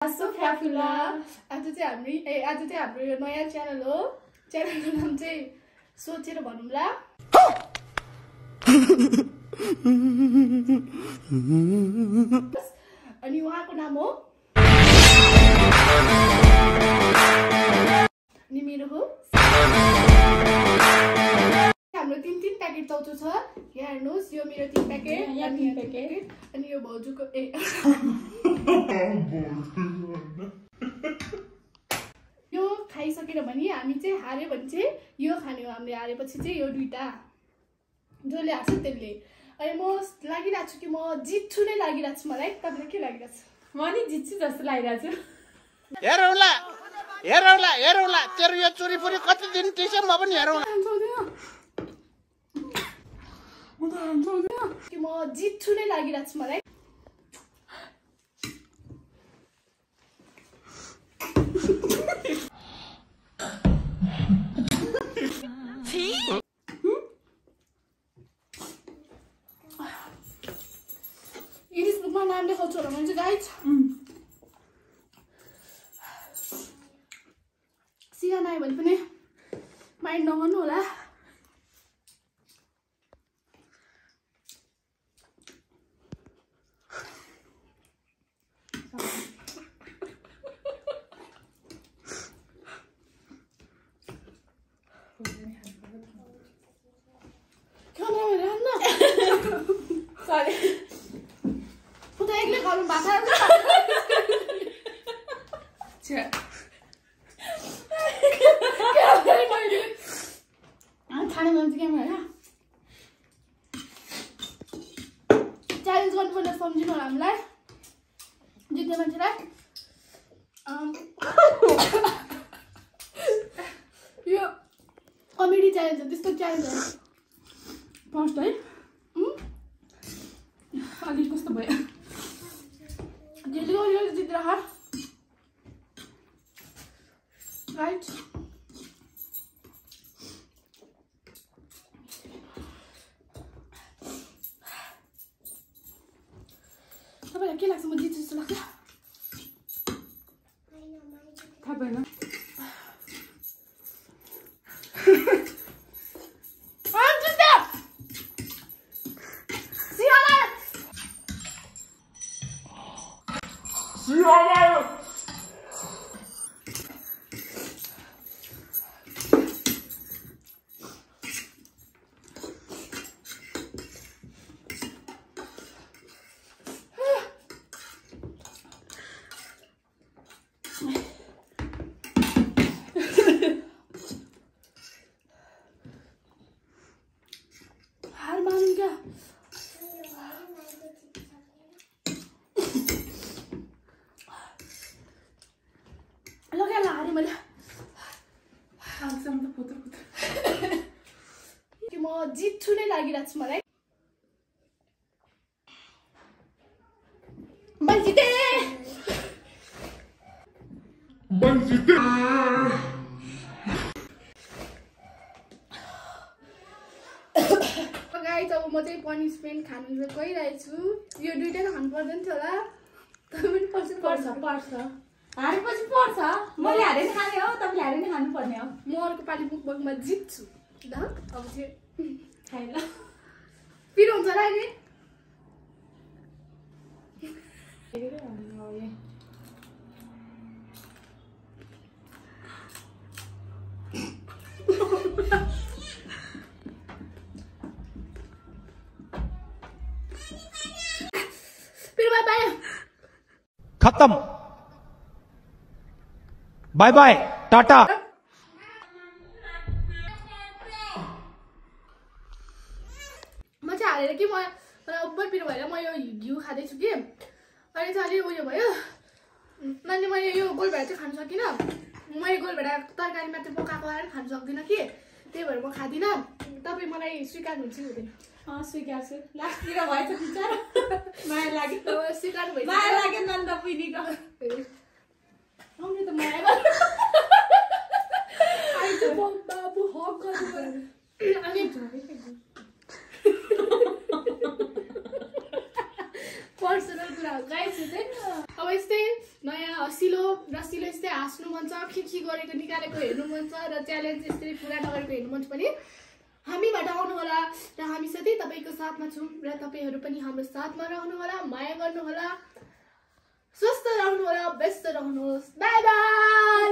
फ्याफुला आज चाहिँ हाम्रो यो नयाँ च्यानल हो। च्यानलको नाम चाहिँ सोचेर भनौँला। अनि उहाँको नाम हो अनि मेरो हो। हाम्रो 3 प्याकेट चाउचो छ। यहाँ हेर्नुहोस्, यो मेरो 3 प्याकेट, यहाँ 3 प्याकेट, अनि यो भाउजूको यो खाइसकेर भने हामी चाहिँ हार्यो भने चाहिँ यो खाने हो। हामीले हारेपछि चाहिँ यो दुईटा जसले हार्छ त्यसले। अनि म लागिरहेको छु कि म जित्छु नै लागिरहेको छु। मलाई तपाईँलाई के लागिरहेको छ? म नि जित्छु जस्तो लागिरहेको छु। हेरौला तेरो यो चोरीपुरी कति दिन टिक्छ म पनि हेरौला। कि म जित्छु नै लागिरहेको छु मलाई। गिनिस बुकमा नाम लेखाउँछु होला भने चाहिँ गाइज सिगान आयो भने पनि माइन्ड नगर्नु होला। Sorry. Puta ekle kalın bakar mısın? Çek. खाने मन चाहिँ केमा हैन च्यालेन्ज गर्नुपर्ने सम्झिनु होला हामीलाई जित्ने मान्छेलाई। यो कमेडी च्यालेन्ज हो, त्यस्तो च्यालेन्ज हो। फर्स्ट है अलि कस्तो भयो जेले यो जितेर हार राइट। तपाईलाई के लाग्छ? म जित्छु जस्तो लाग्छ? थाहा भएन। म जित्छु नै लागिरहेको छु मलाई। मैले जिते गाइस। अब म चाहिँ पनिसमेन्ट खानु गइरहेको छु। यो दुईटा त खानु पर्दैन थियो होला। तपाईँ पनि पर्छ हारेपछि पर्छ। मैले हारे नि खाने हो, तपाईले हारे नि खानु पर्ने हो। म अर्को पालि बुकबकमा जित्छु। ल अब चाहिँ खाइन पिरो हुन्छ होला नि। पिरो बाय बाय खत्म बाय बाय टाटा। हालेर कि मलाई अब्बल पिरो भएर म यो घिउ खाँदैछु कि अनि चाहिँ अलि उयो भयो। अनि मैले यो गोलभेडा चाहिँ खानु सकिनँ। मैले गोलभेडा तरकारी मात्र पकाएको आएर खानु सक्दिनँ कि, त्यही भएर म खाँदिनँ। तपाईँ मलाई स्वीकार्नुहुन्छ कि हुँदैन? स्वीकार्छु। लास्टतिर भएछ बिचारा माया लाग्यो। स्वीकार भयो। माया लाग्यो नन्द पुनीको आउने त माया आइज बाबु हक गर्नु अनि पर्सनल कुरा हो गाइस। अब यस्तै नयाँ रसिलो यस्तै हाँस्नु मन छ, खिखी गरेको निकालेको हेर्नु मन छ र च्यालेन्ज यसरी पुरा नगरेको हेर्नु मन छ भने हामीबाट आउनुहोला र हामी सधैँ तपाईँको साथमा छौँ र तपाईँहरू पनि हाम्रो साथमा रहनुहोला, माया गर्नुहोला, स्वस्थ रहनुहोला, व्यस्त रहनुहोस्। By by.